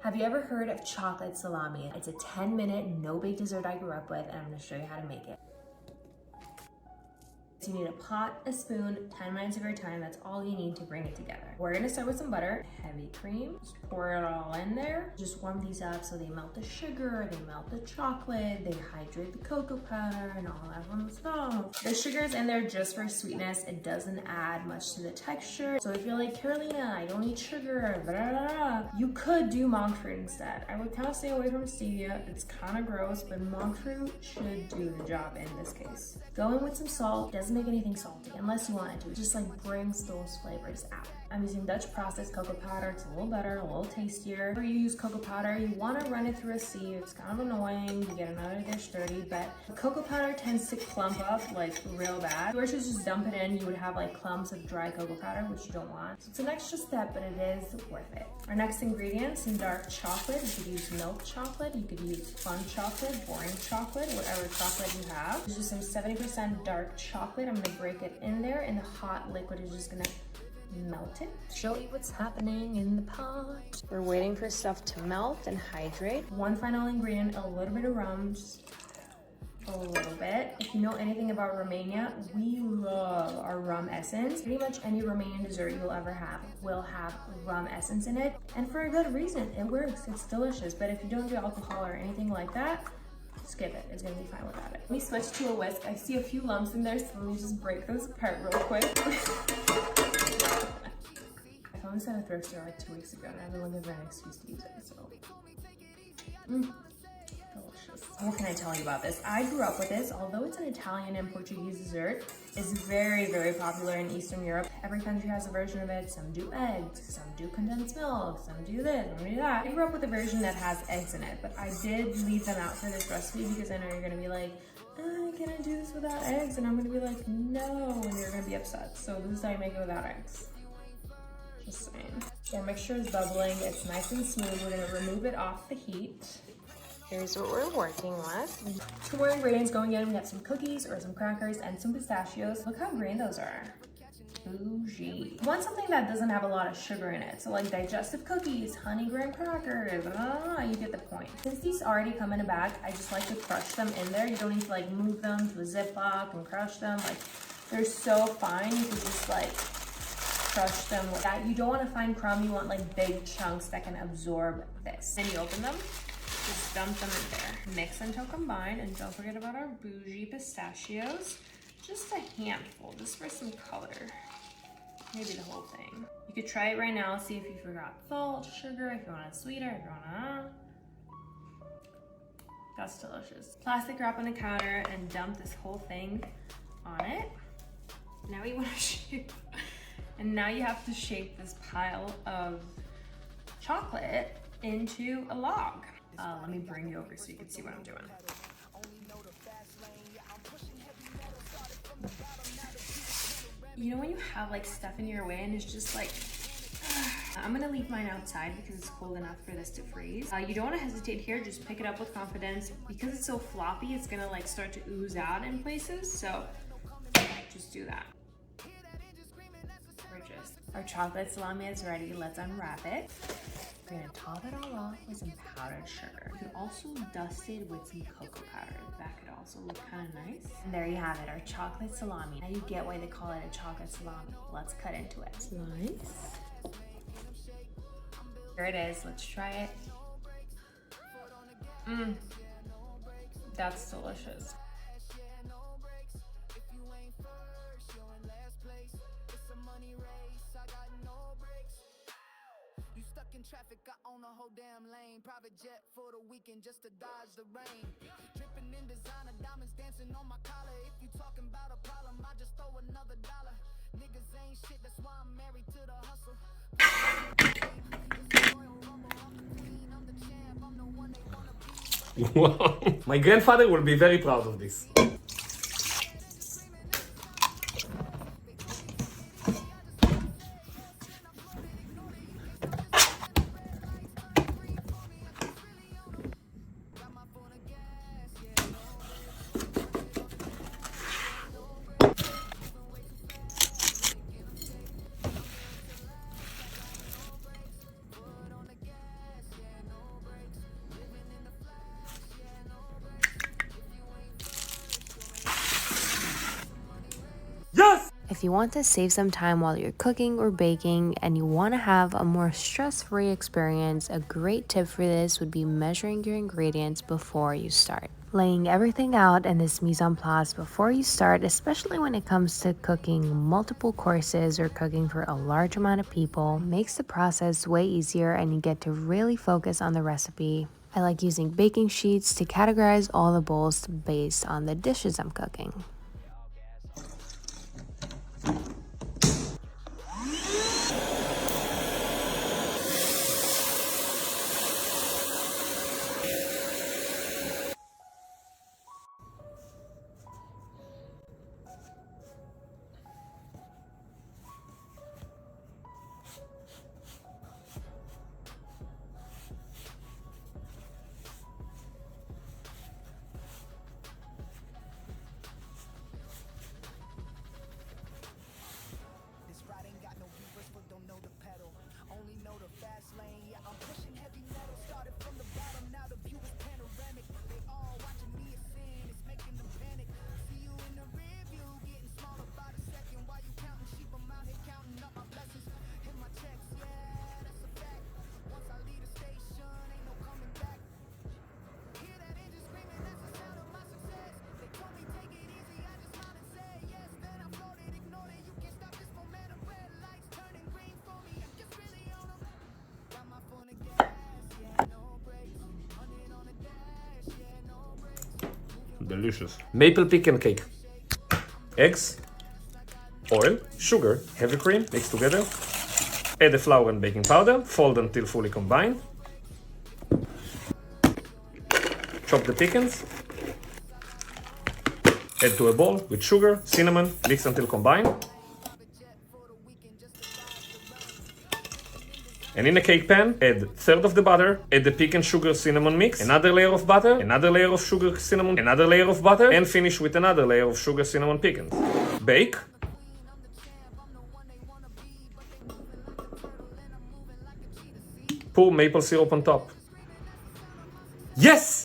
Have you ever heard of chocolate salami? It's a 10-minute, no-bake dessert I grew up with, and I'm gonna show you how to make it. So you need a pot, a spoon, 10 minutes of your time. That's all you need to bring it together. We're gonna start with some butter, heavy cream. Just pour it all in there. Just warm these up so they melt the sugar, they melt the chocolate, they hydrate the cocoa powder and all that fun stuff. The sugar's in there just for sweetness. It doesn't add much to the texture. So if you're like, Carolina, I don't eat sugar, blah, blah, blah, you could do monk fruit instead. I would kind of stay away from stevia. It's kind of gross, but monk fruit should do the job in this case. Go in with some salt. Doesn't make anything salty unless you want it to. It just like brings those flavors out. I'm using Dutch processed cocoa powder. It's a little better, a little tastier. If you use cocoa powder, you want to run it through a sieve. It's kind of annoying. You get another dish dirty, but cocoa powder tends to clump up like real bad. If you were to just dump it in, you would have like clumps of dry cocoa powder, which you don't want. So it's an extra step, but it is worth it. Our next ingredient, some dark chocolate. You could use milk chocolate. You could use fun chocolate, boring chocolate, whatever chocolate you have. There's just some 70% dark chocolate. I'm gonna break it in there, and the hot liquid is just gonna melt it. Show you what's happening in the pot. We're waiting for stuff to melt and hydrate. One final ingredient, a little bit of rum, just a little bit. If you know anything about Romania, we love our rum essence. Pretty much any Romanian dessert you'll ever have will have rum essence in it, and for a good reason. It works, it's delicious. But if you don't do alcohol or anything like that, skip it, it's gonna be fine without it. Let me switch to a whisk. I see a few lumps in there, so let me just break those apart real quick. I found this at a thrift store like 2 weeks ago, and I've been looking for an excuse to use it, so. Delicious. What can I tell you about this? I grew up with this. Although it's an Italian and Portuguese dessert, it's very, very popular in Eastern Europe. Every country has a version of it. Some do eggs, some do condensed milk, some do this, some do that. I grew up with a version that has eggs in it, but I did leave them out for this recipe because I know you're gonna be like, can I do this without eggs? And I'm gonna be like, no, and you're gonna be upset. So this is how you make it without eggs. Just saying. Our mixture is bubbling. It's nice and smooth. We're gonna remove it off the heat. Here's what we're working with. 2 more ingredients going in. We have some cookies or some crackers and some pistachios. Look how green those are. Bougie. You want something that doesn't have a lot of sugar in it. So like digestive cookies, honey graham crackers, you get the point. Since these already come in a bag, I just like to crush them in there. You don't need to like move them to a Ziploc and crush them. Like they're so fine, you can just like crush them like that. You don't want to find crumb, you want like big chunks that can absorb this. Then you open them, just dump them in there. Mix until combined, and don't forget about our bougie pistachios. Just a handful, just for some color. Maybe the whole thing. You could try it right now, see if you forgot salt, sugar, if you want it sweeter, if you want That's delicious. Plastic wrap on the counter and dump this whole thing on it. Now you want to shape, and now you have to shape this pile of chocolate into a log. Let me bring you over so you can see what I'm doing. You know when you have like stuff in your way and it's just like, I'm gonna leave mine outside because it's cold enough for this to freeze. You don't wanna hesitate here, just pick it up with confidence. Because it's so floppy, it's gonna like start to ooze out in places, so just do that. Gorgeous. Our chocolate salami is ready, let's unwrap it. We're gonna top it all off with some powdered sugar. You can also dust it with some cocoa powder. That could also look kind of nice. And there you have it, our chocolate salami. Now you get why they call it a chocolate salami. Let's cut into it. Nice. Here it is, let's try it. That's delicious. Traffic, I own a whole damn lane. Private jet for the weekend just to dodge the rain. Dripping in designer, diamonds dancing on my collar. If you talking about a problem, I just throw another dollar. Niggas ain't shit, that's why I'm married to the hustle. Wow, my grandfather will be very proud of this. If you want to save some time while you're cooking or baking and you want to have a more stress-free experience, a great tip for this would be measuring your ingredients before you start. Laying everything out in this mise en place before you start, especially when it comes to cooking multiple courses or cooking for a large amount of people, makes the process way easier and you get to really focus on the recipe. I like using baking sheets to categorize all the bowls based on the dishes I'm cooking. This ride ain't got no reverse, but don't know the pedal. Only know the fast lane, yeah, I'm pushing heavy metal. Started from the bottom, now the view is panoramic. They all watching me, a sin, it's making them panic. See you in the rear view, getting smaller by the second. While you counting sheep, I'm out here counting up my blessings. Hit my checks, yeah, that's a fact. Once I leave the station, ain't no coming back. Hear that engine screaming, that's the sound of my success. They told me take it easy, I just smiled and said yes. Then I floated, ignored it, you can't stop this momentum. Red lights turning green for me, I'm just really on them. Got my foot on the gas, yeah, no brakes. 100 on the dash, yeah, no brakes. Delicious. Maple pecan cake. Eggs, oil, sugar, heavy cream, mix together. Add the flour and baking powder, fold until fully combined. Chop the pecans. Add to a bowl with sugar, cinnamon, mix until combined. And in a cake pan, add third of the butter, add the pecan sugar cinnamon mix, another layer of butter, another layer of sugar cinnamon, another layer of butter, and finish with another layer of sugar cinnamon pecans. Bake. Pour maple syrup on top. Yes!